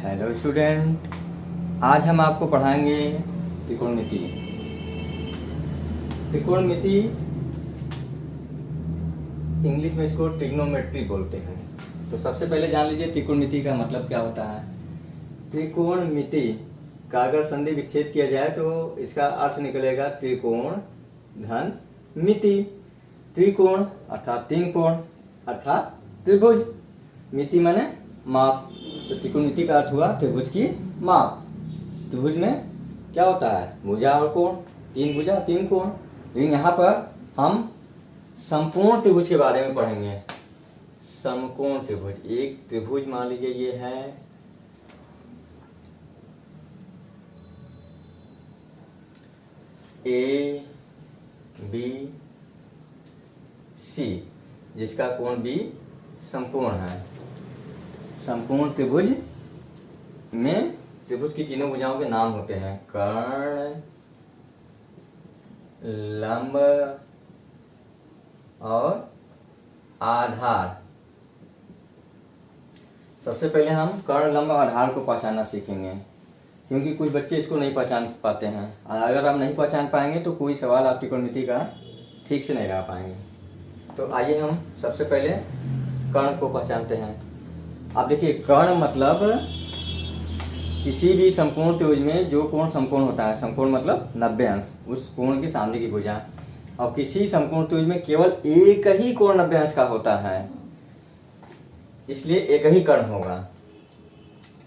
Hello student, आज हम आपको पढ़ाएंगे त्रिकोणमिति। त्रिकोणमिति इंग्लिश में इसको ट्रिग्नोमेट्री बोलते हैं। तो सबसे पहले जान लीजिए त्रिकोणमिति का मतलब क्या होता है। त्रिकोणमिति का अगर संधि विच्छेद किया जाए तो इसका अर्थ निकलेगा त्रिकोण धन मिति। त्रिकोण अर्थात तीन कोण अर्थात त्रिभुज, मिति माने माप। तो त्रिकोणमिति का अर्थ हुआ त्रिभुज की माप। त्रिभुज में क्या होता है, भुजा और कोण, तीन भुजा तीन कोण। लेकिन यहाँ पर हम समकोण त्रिभुज के बारे में पढ़ेंगे। समकोण त्रिभुज, एक त्रिभुज मान लीजिए ये है ए बी सी, जिसका कोण बी समकोण है। समकोण त्रिभुज में त्रिभुज की तीनों भुजाओं के नाम होते हैं कर्ण, लंब और आधार। सबसे पहले हम कर्ण, लंब और आधार को पहचानना सीखेंगे, क्योंकि कुछ बच्चे इसको नहीं पहचान पाते हैं। अगर आप नहीं पहचान पाएंगे तो कोई सवाल आप त्रिकोणमिति का ठीक से नहीं लगा पाएंगे। तो आइए हम सबसे पहले कर्ण को पहचानते हैं। आप देखिए, कर्ण मतलब किसी भी समकोण त्रिभुज में जो कोण समकोण होता है, समकोण मतलब 90 अंश, उस कोण के सामने की भुजा। और किसी समकोण त्रिभुज में केवल एक ही कोण 90 अंश का होता है, इसलिए एक ही कर्ण होगा।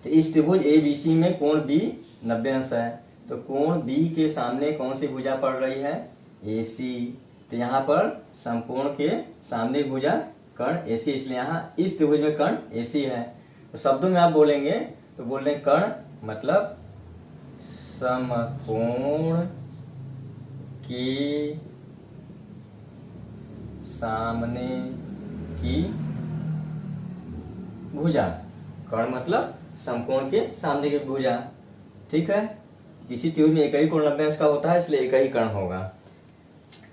तो इस त्रिभुज ABC में कोण B 90 अंश है। तो कोण B के सामने कौन सी भुजा पड़ रही है, AC। तो यहाँ पर समकोण के सामने भुजा कर्ण AC, इसलिए यहाँ इस त्रिभुज में कर्ण AC है। तो शब्दों में आप बोलेंगे तो बोल रहे कर्ण मतलब समकोण के सामने की भुजा। कर्ण मतलब समकोण के सामने की भुजा, ठीक है। किसी त्रिभुज में एक ही कोण 90 अंश का होता है, इसलिए एक ही कर्ण होगा।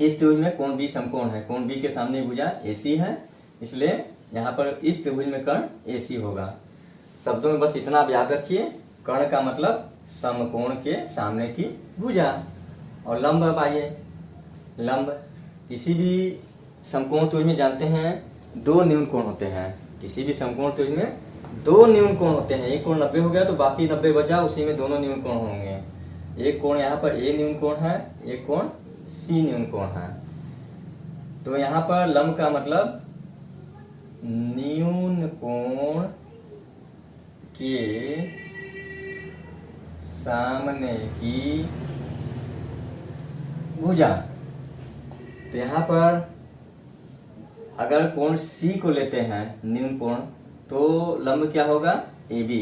इस त्रिभुज में कोण B समकोण है, कोण B के सामने भुजा AC है, इसलिए यहाँ पर इस त्रिभुज में कर्ण AC होगा। शब्दों में बस इतना आप याद रखिए, कर्ण का मतलब समकोण के सामने की भुजा। और लंब, अब आइए लंब। किसी भी समकोण त्रिभुज में जानते हैं दो न्यून कोण होते हैं। किसी भी समकोण त्रिभुज में दो न्यून कोण होते हैं। एक कोण 90 हो गया तो बाकी 90 बचा, उसी में दोनों न्यून कोण होंगे। एक कोण यहाँ पर A न्यून कोण है, एक कोण C न्यून कोण है। तो यहाँ पर लंब का मतलब न्यून कोण के सामने की भुजा। तो यहाँ पर अगर कोण C को लेते हैं न्यून कोण, तो लंब क्या होगा, AB।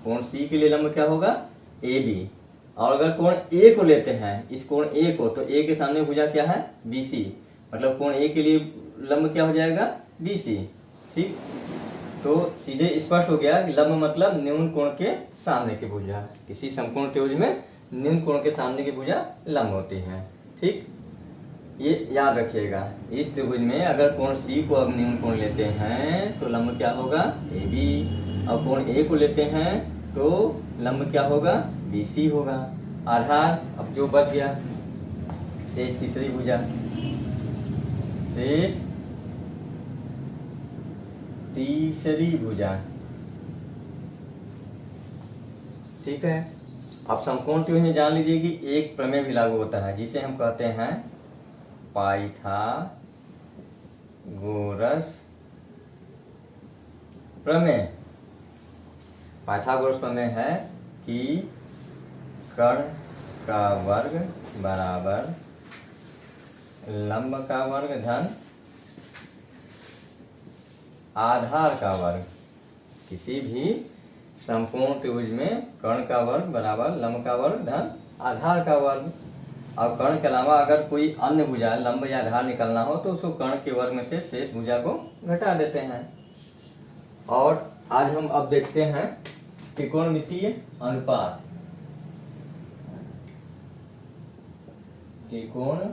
कोण C के लिए लंब क्या होगा, AB। और अगर कोण A को लेते हैं, इस कोण A को, तो A के सामने भुजा क्या है, BC। मतलब कोण A के लिए लंब क्या हो जाएगा, BC। ठीक, तो सीधे स्पष्ट हो गया कि लंब मतलब न्यून कोण के सामने की भुजा। किसी समकोण त्रिभुज में न्यून कोण के सामने की भुजा लंब होती है। ठीक, ये याद रखिएगा। इस त्रिभुज में अगर कोण C को अब न्यून कोण लेते हैं तो लंब क्या होगा, AB। और कोण A को लेते हैं तो लंब क्या होगा, BC होगा। आधार, अब जो बच गया शेष तीसरी भुजा, शेष तीसरी भुजा, ठीक है। अब समकोण त्रिभुज में जान लीजिए कि एक प्रमेय भी लागू होता है, जिसे हम कहते हैं पाइथागोरस प्रमेय। पाइथागोरस प्रमेय है कि कर्ण का वर्ग बराबर लंब का वर्ग धन आधार का वर्ग। किसी भी समकोण त्रिभुज में कर्ण का वर्ग बराबर लंब का वर्ग धन आधार का वर्ग। और कर्ण के अलावा अगर कोई अन्य भुजा लंब या आधार निकालना हो तो उसको कर्ण के वर्ग में से शेष भुजा को घटा देते हैं। और आज हम अब देखते हैं त्रिकोणमितीय अनुपात। त्रिकोणमिति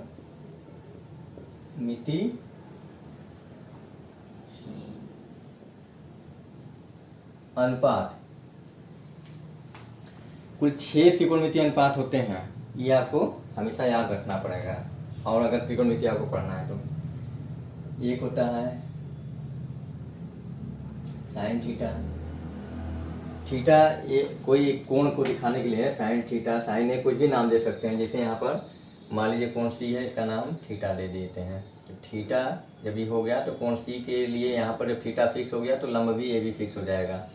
अनुपात। कुल 6 त्रिकोणमितीय अनुपात होते हैं, ये आपको हमेशा याद रखना पड़ेगा। और अगर त्रिकोणमितीय आपको पढ़ना है तो एक होता है साइन थीटा। थीटा ये कोई एक कोण को दिखाने के लिए है, साइन थीटा, साइन ए, कुछ भी नाम दे सकते हैं। जैसे यहाँ पर मान लीजिए कोण सी है, इसका नाम थीटा दे देते हैं। तो थीटा जब ये हो गया तो कोण सी के लिए यहाँ पर जब थीटा फिक्स हो गया तो लंब भी ए भी फिक्स हो जाएगा।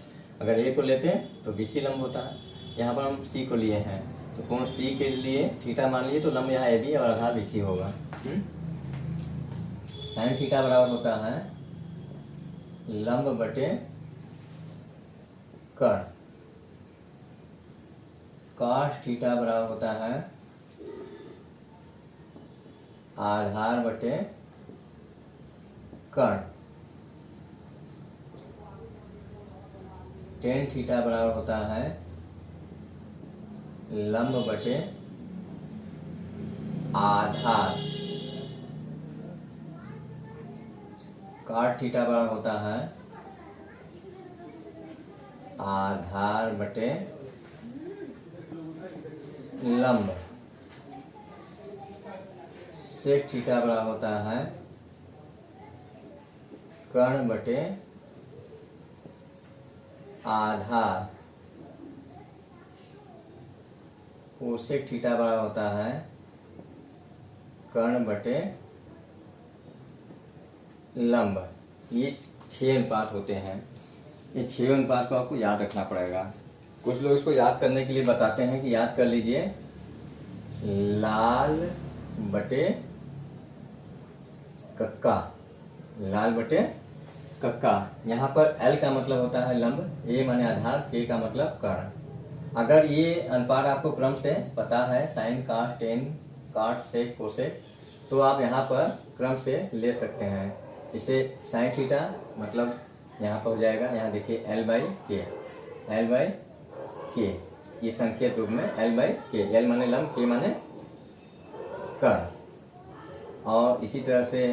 अगर ए को लेते हैं तो बी सी लंब होता है, यहाँ पर हम सी को लिए हैं तो कोण सी के लिए थीटा मान लिए तो लंब यहाँ ए बी और आधार बी सी होगा। साइन थीटा बराबर होता है लंब बटे कर्ण। कॉस थीटा बराबर होता है आधार बटे कर्ण। टेन थीटा बराबर होता है लंब बटे आधार। कॉट थीटा बराबर होता है आधार बटे लंब। सेक थीटा बराबर होता है कर्ण बटे आधार। कोसेक थीटा बराबर होता है कर्ण बटे लंब। ये 6 अनुपात होते हैं। ये 6 अनुपात को आपको याद रखना पड़ेगा। कुछ लोग इसको याद करने के लिए बताते हैं कि याद कर लीजिए लाल बटे कक्का, लाल बटे कक्का। यहाँ पर L का मतलब होता है लंब, A माने आधार, K का मतलब कर्ण। अगर ये अनुपात आपको क्रम से पता है, साइन, कॉस, टेन, कॉट, सेक, कोसेक, तो आप यहाँ पर क्रम से ले सकते हैं। इसे साइन थीटा मतलब यहाँ पर हो जाएगा, यहाँ देखिए L बाई के, L बाई के, ये संकेत रूप में L बाई के। L माने लंब, K माने कर्ण। और इसी तरह से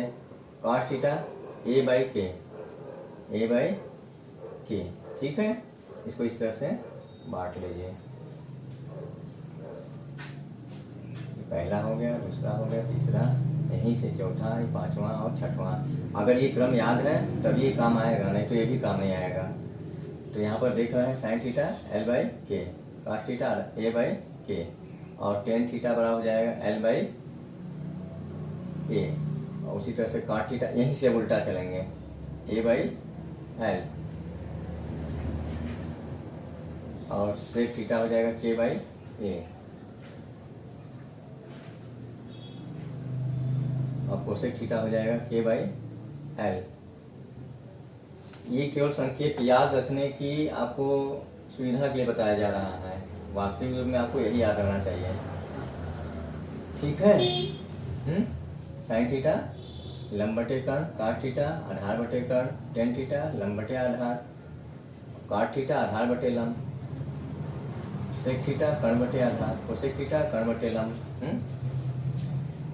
कॉस थीटा A बाई के, A बाई के। ठीक है, इसको इस तरह से बांट लीजिए। पहला हो गया, दूसरा हो गया, तीसरा, यहीं से चौथा, पांचवा और छठवां। अगर ये क्रम याद है तभी ये काम आएगा, नहीं तो ये भी काम नहीं आएगा। तो यहाँ पर देख रहे हैं साइन थीटा L बाई के, कॉस थीटा A बाई के, और टेन थीटा बराबर हो जाएगा L बाई ए। और उसी तरह से कॉट थीटा, यहीं से उल्टा चलेंगे, A बाई L, और सेक थीटा हो जाएगा K बाई ए, और कोसेक थीटा हो जाएगा K बाई L। ये केवल संकेत याद रखने की आपको सुविधा के लिए बताया जा रहा है, वास्तविक रूप में आपको यही याद रहना चाहिए। ठीक है। साइन थीटा लंब बटे कर्ण, कॉस थीटा आधार बटे कर्ण, टेन थीटा लंब बटे आधार, कॉट थीटा आधार बटे लंब, सेक थीटा कर्ण बटे आधार, कोसेक थीटा कर्ण बटे लंब।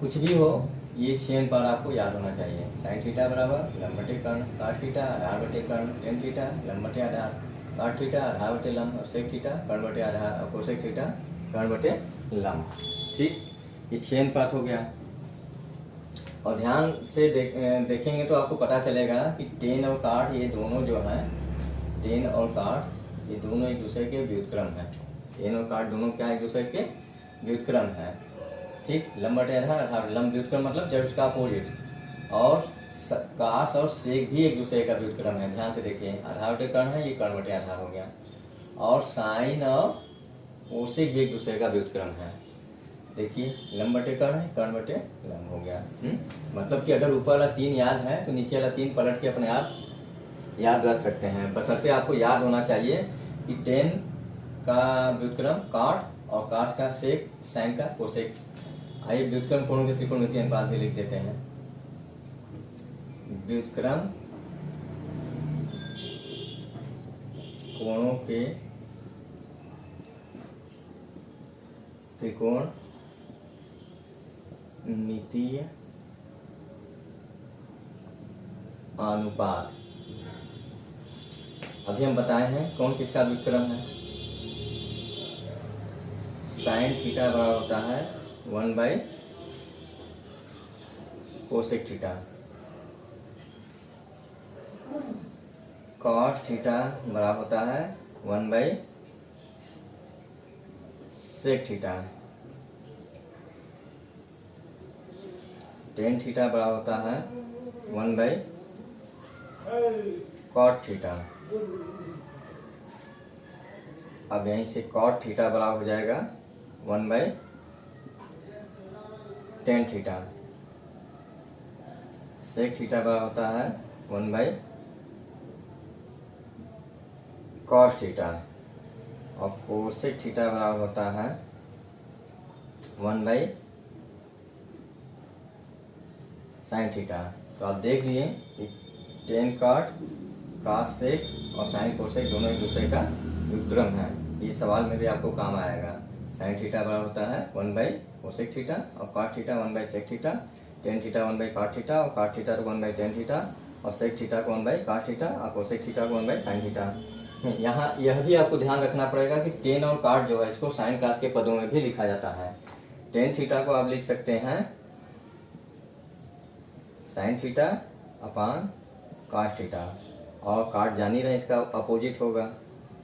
कुछ भी हो, ये 6 अनुपात आपको याद होना चाहिए। साइन थीटा बराबर लंब बटे कर्ण, कॉस थीटा आधार बटे कर्ण, टेन थीटा लंब बटे आधार, कॉट थीटा आधार बटे लंब, और सेक थीटा कर्ण बटे आधार, और कोसेक थीटा कर्ण बटे लंब। ठीक, ये 6 अनुपात हो गया। और ध्यान से देखेंगे तो आपको पता चलेगा कि टेन और कॉट ये दोनों जो हैं, टेन और कॉट ये दोनों एक दूसरे के व्युत्क्रम हैं। टेन और कॉट दोनों क्या एक दूसरे के व्युत्क्रम हैं। ठीक, लंब बटे आधार, आधार लंब व्युत्क्रम मतलब जब उसका अपोजिट। और कास और सेक भी एक दूसरे का व्युत्क्रम है। ध्यान से देखिए, आधार बटे कर्ण है, ये कर्ण बटे आधार हो गया। और साइन और कोसेक भी एक दूसरे का व्युत्क्रम है। देखिए, लंब बटे कर्ण है, कर्ण बटे लंब हो गया। मतलब कि अगर ऊपर वाला 3 याद है तो नीचे वाला 3 पलट के अपने आप याद रख सकते हैं। बशर्ते आपको याद होना चाहिए कि टेन का व्युत्क्रम कॉट और कास का सेक, साइन का कोसेक। आइए व्युत्क्रम कोणों के त्रिकोणमितीय अनुपात भी लिख देते हैं। व्युत्क्रम कोणों के त्रिकोणमितीय अनुपात। अभी हम बताए हैं कौन किसका व्युत्क्रम है। साइन थीटा बराबर होता है 1 by cosec theta. Cos theta बराबर होता है 1 by sec theta. Tan theta बराबर होता है 1 बाई कॉट थीटा। अब यहीं से कॉट थीटा बराबर हो जाएगा 1 by tan theta. Sec theta बराबर होता है 1 बाई कॉस थीटा। और कोसेक थीटा बराबर होता है 1 बाई साइन थीटा। तो आप देख लिए कि टेन कॉट, कॉस सेक और साइन कोसेक दोनों एक दूसरे का व्युत्क्रम है। ये सवाल में भी आपको काम आएगा। साइन थीटा बराबर होता है 1 बाई कोसेक थीटा और cos theta 1 by sec theta. Tan theta 1 by cot theta और कॉट थीटा को 1 बाई टेन थीटा और सेक थीटा को 1 बाई कॉस थीटा और कोसेक थीटा को 1 बाई साइन थीटा। यहाँ यह भी आपको ध्यान रखना पड़ेगा कि टेन और कॉट जो है इसको साइन कास के पदों में भी लिखा जाता है। टेन थीटा को आप लिख सकते हैं sine theta upon cos theta और कॉट जान ही रहे इसका अपोजिट होगा,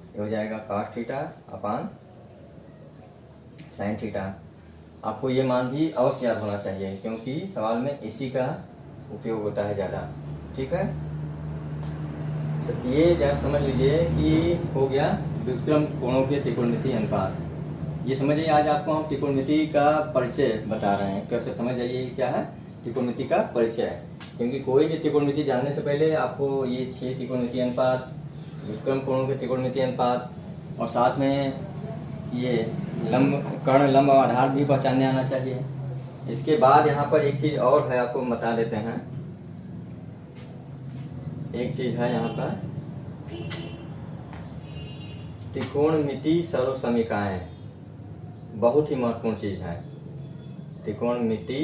ये हो जाएगा cos theta upon sine theta. आपको ये मान भी अवश्य याद होना चाहिए क्योंकि सवाल में इसी का उपयोग होता है ज़्यादा। ठीक है, तो ये जरा समझ लीजिए कि हो गया व्युत्क्रम कोणों के त्रिकोणमितीय अनुपात। ये समझिए आज आपको हम त्रिकोणमिति का परिचय बता रहे हैं। कैसे समझ जाइए क्या है त्रिकोणमिति का परिचय, क्योंकि कोई भी त्रिकोणमिति जानने से पहले आपको ये 6 त्रिकोणमितीय अनुपात, व्युत्क्रम कोणों के त्रिकोणमितीय अनुपात और साथ में ये कर्ण लंब आधार भी पहचानने आना चाहिए। इसके बाद यहाँ पर एक चीज़ और है, आपको बता देते हैं। एक चीज़ है यहाँ पर त्रिकोणमिति सर्व समीकरण, बहुत ही महत्वपूर्ण चीज़ है। त्रिकोणमिति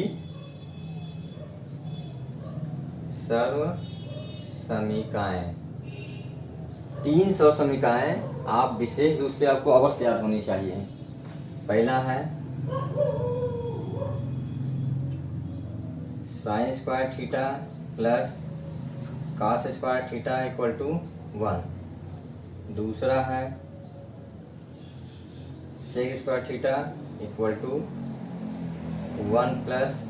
सर्व समीकरण, 3 सर्व समीकरण आप विशेष रूप से आपको अवश्य याद होनी चाहिए। पहला है sine square theta plus cos square theta equal to 1। दूसरा है sec square theta equal to 1 plus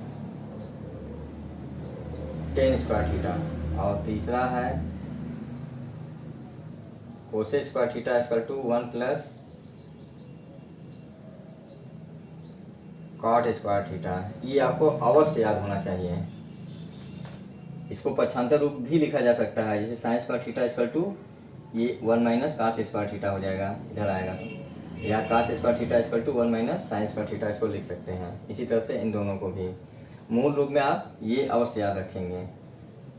tan square theta. और तीसरा है cosec square theta equal to 1 plus cot square theta. ये आपको अवश्य याद होना चाहिए। इसको पक्षांतर रूप भी लिखा जा सकता है, जैसे sine square theta equal to ये 1 माइनस कॉस स्क्वायर थीटा हो जाएगा, इधर आएगा तो, या cos square theta equal to 1 minus sine square theta इसको लिख सकते हैं। इसी तरह से इन दोनों को भी मूल रूप में आप ये अवश्य याद रखेंगे।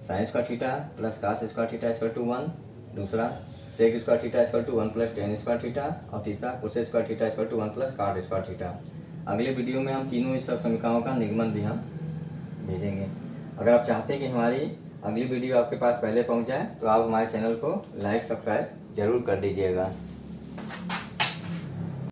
Sine square theta plus cos square theta equal to 1, दूसरा sec square theta equal to 1 plus tan square theta और तीसरा cosec square theta equal to 1 plus cot square theta. अगले वीडियो में हम तीनों इस सब समीकरणों का निगमन भी हम भेजेंगे। अगर आप चाहते हैं कि हमारी अगली वीडियो आपके पास पहले पहुंच जाए तो आप हमारे चैनल को लाइक सब्सक्राइब जरूर कर दीजिएगा।